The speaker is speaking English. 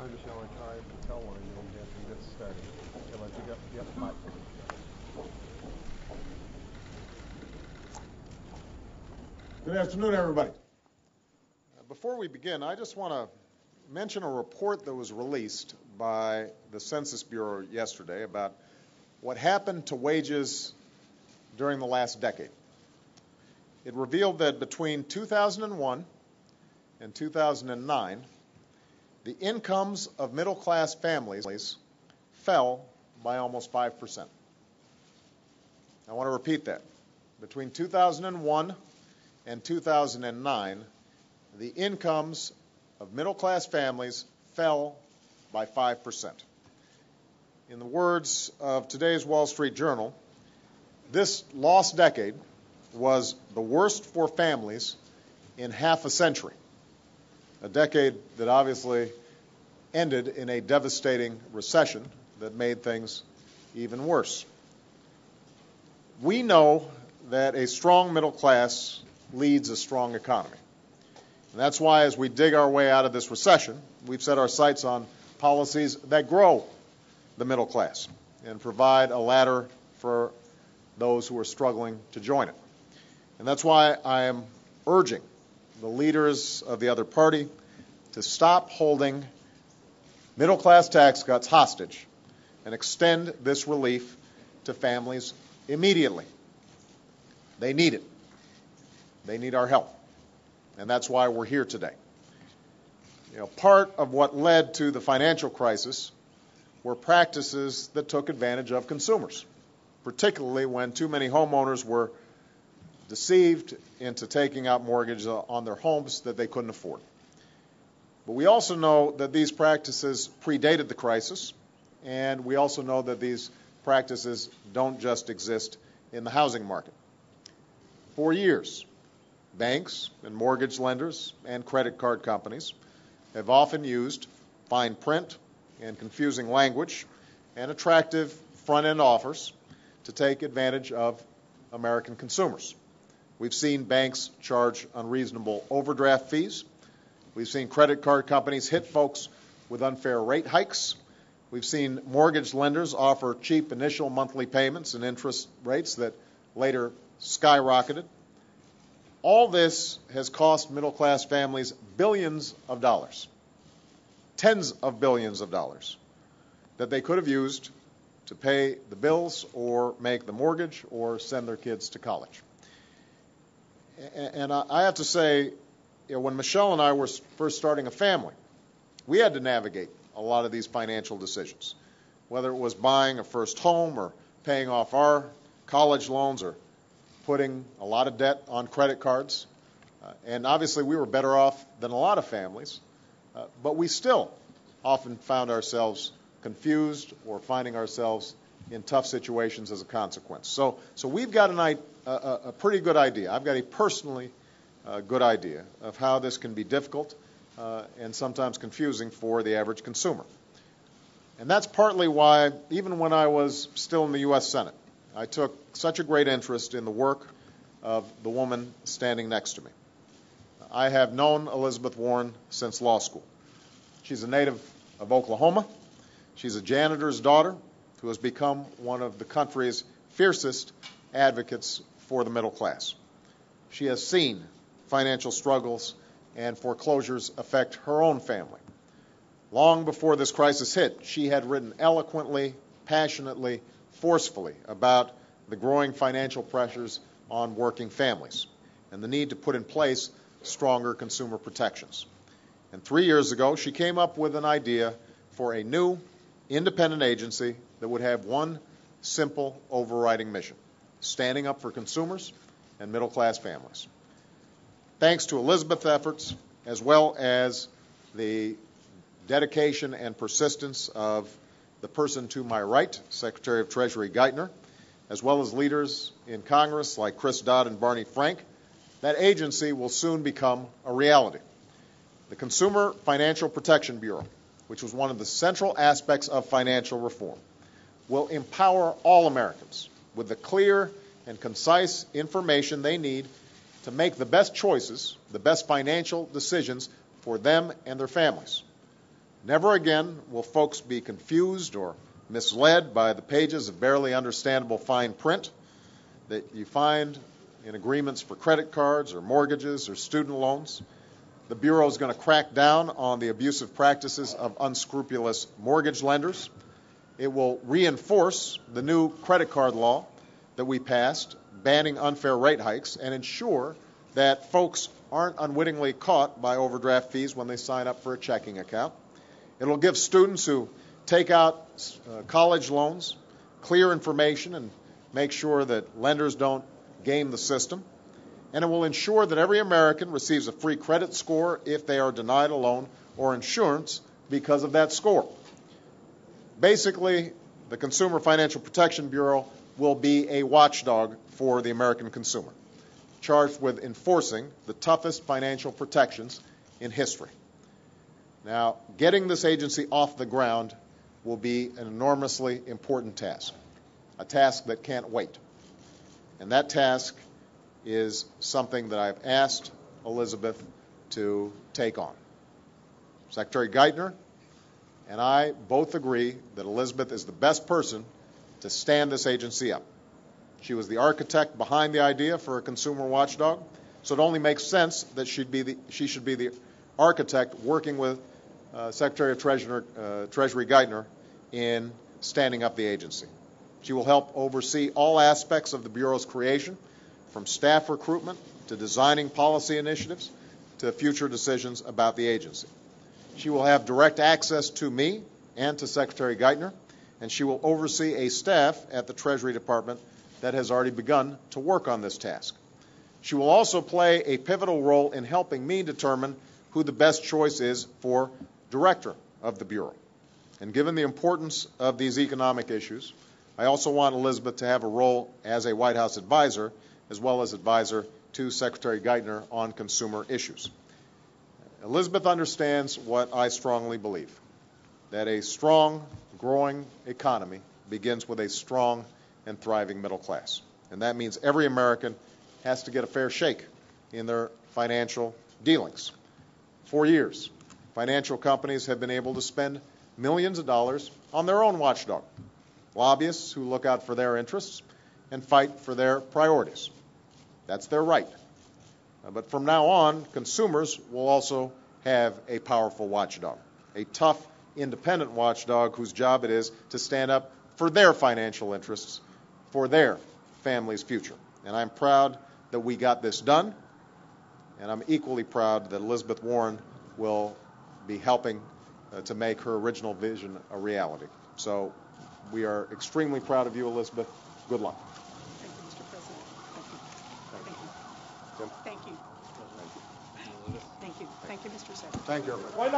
I'm just going to try to tell one of you after we get started. Shall I pick up? Yep, bye. Good afternoon, everybody. Before we begin, I just want to mention a report that was released by the Census Bureau yesterday about what happened to wages during the last decade. It revealed that between 2001 and 2009, the incomes of middle-class families fell by almost 5%. I want to repeat that. Between 2001 and 2009, the incomes of middle-class families fell by 5%. In the words of today's Wall Street Journal, this lost decade was the worst for families in half a century, a decade that obviously ended in a devastating recession that made things even worse. We know that a strong middle class leads a strong economy. And that's why as we dig our way out of this recession, we've set our sights on policies that grow the middle class and provide a ladder for those who are struggling to join it. And that's why I am urging the leaders of the other party to stop holding middle-class tax cuts hostage and extend this relief to families immediately. They need it. They need our help. And that's why we're here today. Part of what led to the financial crisis were practices that took advantage of consumers, particularly when too many homeowners were deceived into taking out mortgages on their homes that they couldn't afford. But we also know that these practices predated the crisis, and we also know that these practices don't just exist in the housing market. For years, banks and mortgage lenders and credit card companies have often used fine print and confusing language and attractive front-end offers to take advantage of American consumers. We've seen banks charge unreasonable overdraft fees. We've seen credit card companies hit folks with unfair rate hikes. We've seen mortgage lenders offer cheap initial monthly payments and interest rates that later skyrocketed. All this has cost middle-class families billions of dollars, tens of billions of dollars, that they could have used to pay the bills or make the mortgage or send their kids to college. And I have to say, when Michelle and I were first starting a family, we had to navigate a lot of these financial decisions, whether it was buying a first home or paying off our college loans or putting a lot of debt on credit cards. And obviously we were better off than a lot of families, but we still often found ourselves confused or finding ourselves in tough situations as a consequence. So we've got a pretty good idea. I've got a personally good idea of how this can be difficult and sometimes confusing for the average consumer. And that's partly why, even when I was still in the U.S. Senate, I took such a great interest in the work of the woman standing next to me. I have known Elizabeth Warren since law school. She's a native of Oklahoma. She's a janitor's daughter who has become one of the country's fiercest advocates for the middle class. She has seen financial struggles and foreclosures affect her own family. Long before this crisis hit, she had written eloquently, passionately, forcefully about the growing financial pressures on working families and the need to put in place stronger consumer protections. And 3 years ago, she came up with an idea for a new independent agency that would have one simple overriding mission: standing up for consumers and middle-class families. Thanks to Elizabeth's efforts, as well as the dedication and persistence of the person to my right, Secretary of Treasury Geithner, as well as leaders in Congress like Chris Dodd and Barney Frank, that agency will soon become a reality. The Consumer Financial Protection Bureau, which was one of the central aspects of financial reform, will empower all Americans with the clear and concise information they need to make the best choices, the best financial decisions for them and their families. Never again will folks be confused or misled by the pages of barely understandable fine print that you find in agreements for credit cards or mortgages or student loans. The Bureau is going to crack down on the abusive practices of unscrupulous mortgage lenders. It will reinforce the new credit card law that we passed, banning unfair rate hikes, and ensure that folks aren't unwittingly caught by overdraft fees when they sign up for a checking account. It will give students who take out college loans clear information and make sure that lenders don't game the system. And it will ensure that every American receives a free credit score if they are denied a loan or insurance because of that score. Basically, the Consumer Financial Protection Bureau will be a watchdog for the American consumer, charged with enforcing the toughest financial protections in history. Now, getting this agency off the ground will be an enormously important task, a task that can't wait. And that task is something that I've asked Elizabeth to take on. Secretary Geithner and I both agree that Elizabeth is the best person to stand this agency up. She was the architect behind the idea for a consumer watchdog, so it only makes sense that she should be the architect working with Secretary of Treasury Geithner in standing up the agency. She will help oversee all aspects of the Bureau's creation, from staff recruitment to designing policy initiatives to future decisions about the agency. She will have direct access to me and to Secretary Geithner, and she will oversee a staff at the Treasury Department that has already begun to work on this task. She will also play a pivotal role in helping me determine who the best choice is for director of the Bureau. And given the importance of these economic issues, I also want Elizabeth to have a role as a White House advisor, as well as advisor to Secretary Geithner on consumer issues. Elizabeth understands what I strongly believe, that a strong, growing economy begins with a strong and thriving middle class. And that means every American has to get a fair shake in their financial dealings. For years, financial companies have been able to spend millions of dollars on their own watchdog, lobbyists who look out for their interests and fight for their priorities. That's their right. But from now on, consumers will also have a powerful watchdog, a tough, independent watchdog whose job it is to stand up for their financial interests, for their family's future. And I'm proud that we got this done, and I'm equally proud that Elizabeth Warren will be helping to make her original vision a reality. So we are extremely proud of you, Elizabeth. Good luck. Thank you, Mr. President. Thank you. Tim? Thank you. Thank you. Thank you, Mr. Secretary. Thank you, everybody.